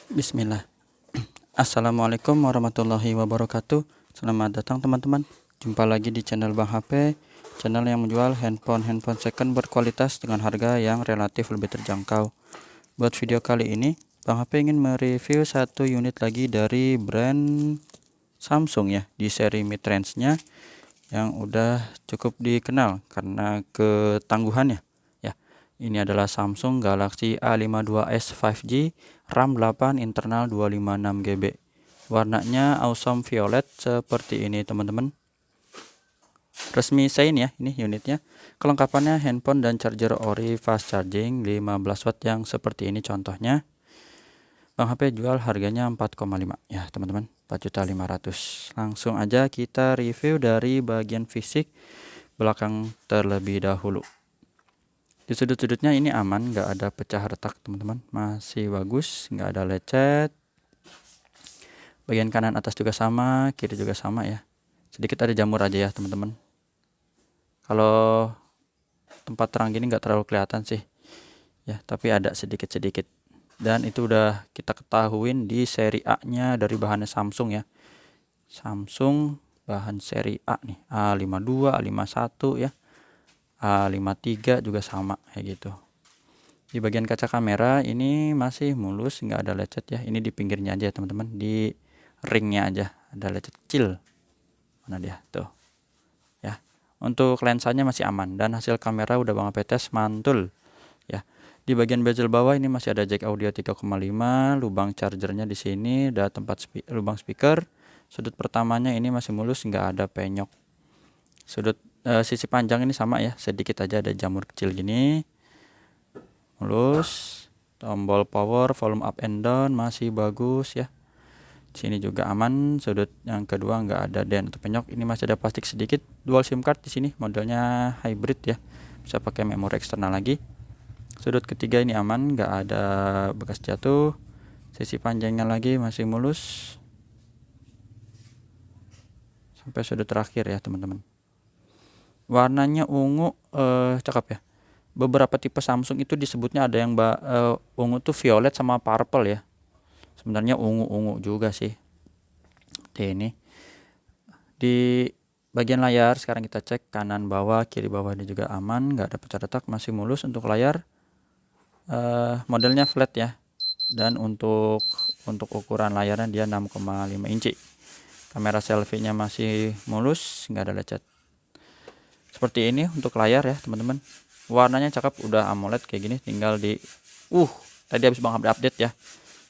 Bismillah. Assalamualaikum warahmatullahi wabarakatuh. Selamat datang teman-teman. Jumpa lagi di channel Bang HP, channel yang menjual handphone second berkualitas dengan harga yang relatif lebih terjangkau. Buat video kali ini, Bang HP ingin mereview satu unit lagi dari brand Samsung ya, di seri mid-range-nya yang udah cukup dikenal karena ketangguhannya. Ini adalah Samsung Galaxy A52s 5G, RAM 8, internal 256 GB. Warnanya awesome violet seperti ini teman-teman. Resmi Shine ya, ini unitnya. Kelengkapannya handphone dan charger ori fast charging 15 watt yang seperti ini contohnya. Bang HP jual harganya 4,5 ya teman-teman, 4.500.000. Langsung aja kita review dari bagian fisik belakang terlebih dahulu. Di sudut-sudutnya ini aman, nggak ada pecah retak teman-teman, masih bagus, nggak ada lecet. Bagian kanan atas juga sama, kiri juga sama ya. Sedikit ada jamur aja ya teman-teman. Kalau tempat terang gini nggak terlalu kelihatan sih ya, tapi ada sedikit-sedikit. Dan itu udah kita ketahuin di seri A nya dari bahannya Samsung ya. Samsung bahan seri A nih, A52, A51 ya, A53 juga sama kayak gitu. Di bagian kaca kamera ini masih mulus, nggak ada lecet ya. Ini di pinggirnya aja teman-teman, di ringnya aja ada lecet kecil. Mana dia tuh ya. Untuk lensanya masih aman dan hasil kamera udah Bang HP tes mantul ya. Di bagian bezel bawah ini masih ada jack audio 3,5, lubang chargernya di sini, ada tempat lubang speaker. Sudut pertamanya ini masih mulus, nggak ada penyok. Sudut sisi panjang ini sama ya, sedikit aja ada jamur kecil gini. Mulus. Tombol power, volume up and down masih bagus ya. Sini juga aman. Sudut yang kedua nggak ada dent atau penyok. Ini masih ada plastik sedikit. Dual SIM card di sini, modelnya hybrid ya. Bisa pakai memori eksternal lagi. Sudut ketiga ini aman, nggak ada bekas jatuh. Sisi panjangnya lagi masih mulus. Sampai sudut terakhir ya teman-teman. Warnanya ungu, cakep ya. Beberapa tipe Samsung itu disebutnya ada yang ungu tuh violet sama purple ya. Sebenarnya ungu-ungu juga sih. Ini di bagian layar sekarang kita cek kanan bawah, kiri bawah ini juga aman, nggak ada pecah retak, masih mulus. Untuk layar modelnya flat ya. Dan untuk ukuran layarnya dia 6,5 inci. Kamera selfie-nya masih mulus, nggak ada lecet. Seperti ini untuk layar ya teman-teman. Warnanya cakep, udah AMOLED kayak gini, tinggal di tadi habis Bang update ya.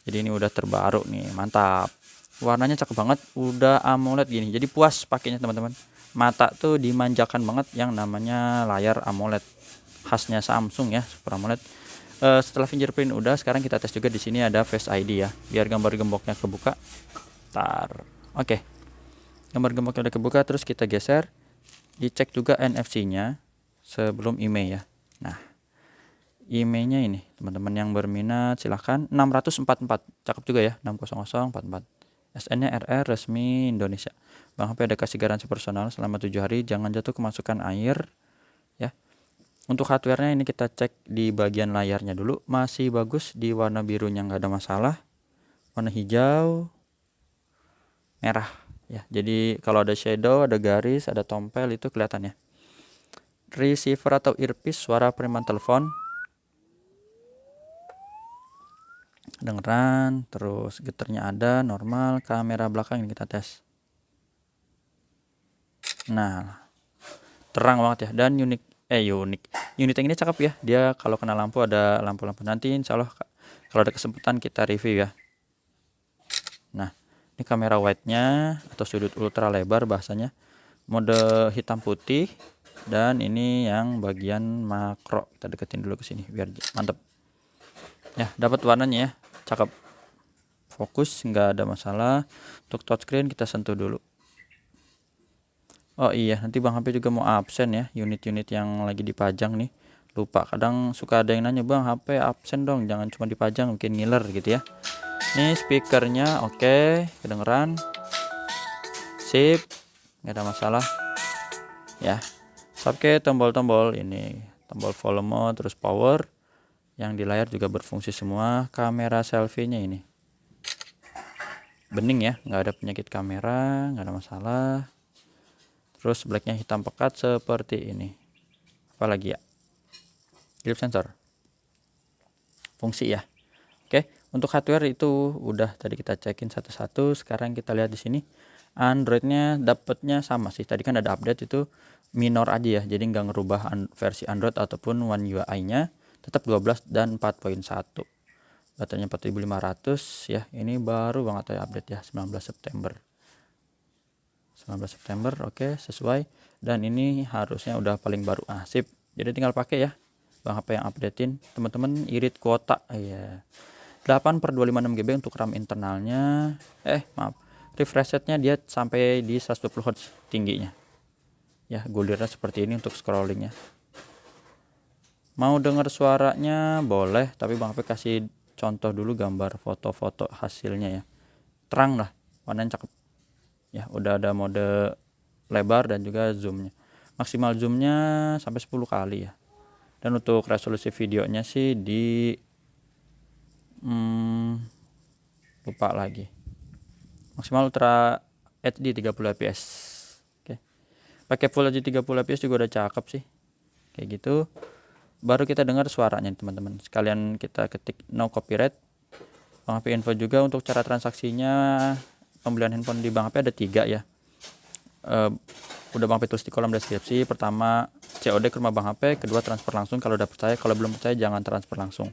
Jadi ini udah terbaru nih, mantap. Warnanya cakep banget, udah AMOLED gini. Jadi puas pakainya teman-teman. Mata tuh dimanjakan banget yang namanya layar AMOLED. Khasnya Samsung ya, Super AMOLED. Setelah fingerprint udah, sekarang kita tes juga di sini ada Face ID ya, biar gambar gemboknya kebuka. Oke. Gambar gemboknya udah kebuka, terus kita geser. Dicek juga NFC-nya sebelum IMEI ya. Nah, IMEI-nya ini teman-teman yang berminat silahkan 644, cakep juga ya, 60044. SN-nya RR resmi Indonesia. Bang HP ada kasih garansi personal selama 7 hari, jangan jatuh kemasukan air ya. Untuk hardware-nya ini kita cek di bagian layarnya dulu, masih bagus di warna birunya, nggak ada masalah. Warna hijau, merah ya. Jadi kalau ada shadow, ada garis, ada tompel itu kelihatan ya. Receiver atau earpiece, suara penerima telepon dengeran, terus getarnya ada normal. Kamera belakang ini kita tes. Nah, terang banget ya, dan unik unit yang ini cakep ya. Dia kalau kena lampu ada lampu-lampu, nanti insya Allah kalau ada kesempatan kita review ya. Nah, ini kamera wide-nya atau sudut ultra lebar bahasanya, mode hitam putih. Dan ini yang bagian makro, kita deketin dulu ke sini biar mantep ya. Dapat warnanya ya, cakep, fokus, nggak ada masalah. Untuk touchscreen kita sentuh dulu. Oh iya, nanti Bang HP juga mau absen ya, unit-unit yang lagi dipajang nih. Lupa, kadang suka ada yang nanya, Bang HP absen dong, jangan cuma dipajang, mungkin ngiler gitu ya. Ini speakernya oke, kedengeran, sip, nggak ada masalah ya. Oke, tombol-tombol ini, tombol volume, terus power, yang di layar juga berfungsi semua. Kamera selfie-nya ini bening ya, nggak ada penyakit kamera, nggak ada masalah. Terus blacknya hitam pekat seperti ini. Apalagi ya, grip sensor fungsi ya. Oke, untuk hardware itu udah tadi kita cekin satu-satu. Sekarang kita lihat di sini Androidnya dapatnya sama sih. Tadi kan ada update itu minor aja ya, jadi nggak ngerubah versi Android ataupun One UI-nya, tetap 12 dan 4.1. Baterainya 4500 ya. Ini baru banget ya update ya, 19 September. Oke, sesuai. Dan ini harusnya udah paling baru. Sip. Jadi tinggal pakai ya. Bang HP yang updatein. Teman-teman irit kuota ya. 8/256 GB untuk RAM internalnya. Maaf. Refresh rate-nya dia sampai di 120 Hz tingginya. Ya, gulirnya seperti ini untuk scrollingnya. Mau denger suaranya boleh, tapi Bang HP kasih contoh dulu gambar foto-foto hasilnya ya. Terang lah, warnanya cakep. Ya, udah ada mode lebar dan juga zoomnya. Maksimal zoomnya sampai 10 kali ya. Dan untuk resolusi videonya sih di lupa lagi. Maksimal Ultra HD 30 fps. Oke. Pakai Full HD 30 fps juga udah cakep sih. Kayak gitu. Baru kita dengar suaranya teman-teman. Sekalian kita ketik no copyright. Bang HP info juga untuk cara transaksinya. Pembelian handphone di Bang HP ada 3 ya. Udah Bang HP tulis di kolom deskripsi. Pertama COD ke rumah Bang HP, kedua transfer langsung kalau udah percaya. Kalau belum percaya jangan transfer langsung.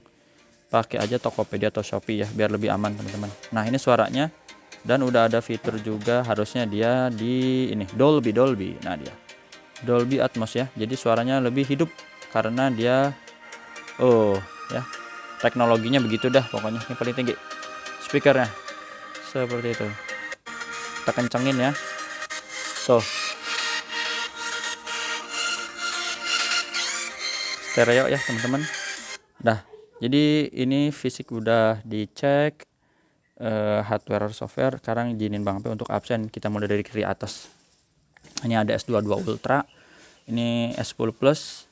Pakai aja Tokopedia atau Shopee ya, biar lebih aman teman-teman. Nah, ini suaranya, dan udah ada fitur juga, harusnya dia di ini Dolby. Nah, dia Dolby Atmos ya. Jadi suaranya lebih hidup karena dia ya. Teknologinya begitu dah pokoknya. Ini paling tinggi speakernya. Seperti itu. Kita kencengin ya. Tuh. Stereo ya, teman-teman. Dah. Jadi ini fisik udah dicek, hardware software. Sekarang izinin Bang HP untuk absen. Kita mulai dari kiri atas. Ini ada S22 Ultra, ini S10 Plus,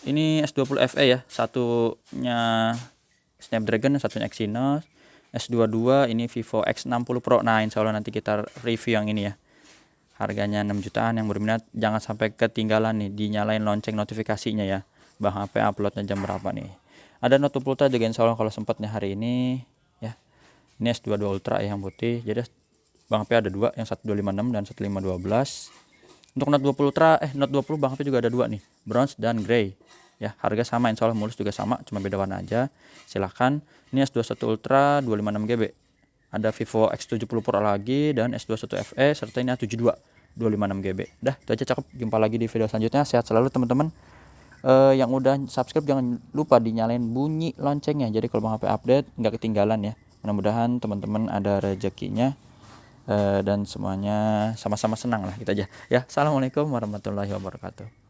ini S20 FE ya. Satunya Snapdragon, satunya Exynos. S22 ini Vivo X60 Pro. Nah, insya Allah nanti kita review yang ini ya. Harganya 6 jutaan. Yang berminat jangan sampai ketinggalan nih, dinyalain lonceng notifikasinya ya. Bang HP uploadnya jam berapa nih. Ada Note 20 Ultra juga insya Allah kalau sempatnya hari ini ya. Ini S22 Ultra ya, yang putih. Jadi Bang HP ada 2, yang 1256 dan 1512. Untuk Note 20 Ultra, Note 20 Bang HP juga ada 2 nih, bronze dan grey. Ya, harga sama insya Allah, mulus juga sama, cuma beda warna aja. Silahkan. Ini S21 Ultra 256 GB. Ada Vivo X70 Pro lagi dan S21 FE serta ini A72 256 GB. Dah, itu aja cakep. Jumpa lagi di video selanjutnya. Sehat selalu teman-teman. Yang udah subscribe jangan lupa dinyalain bunyi loncengnya. Jadi kalau Bang HP update nggak ketinggalan ya. Mudah-mudahan teman-teman ada rezekinya dan semuanya sama-sama senang lah, gitu aja. Ya, assalamualaikum warahmatullahi wabarakatuh.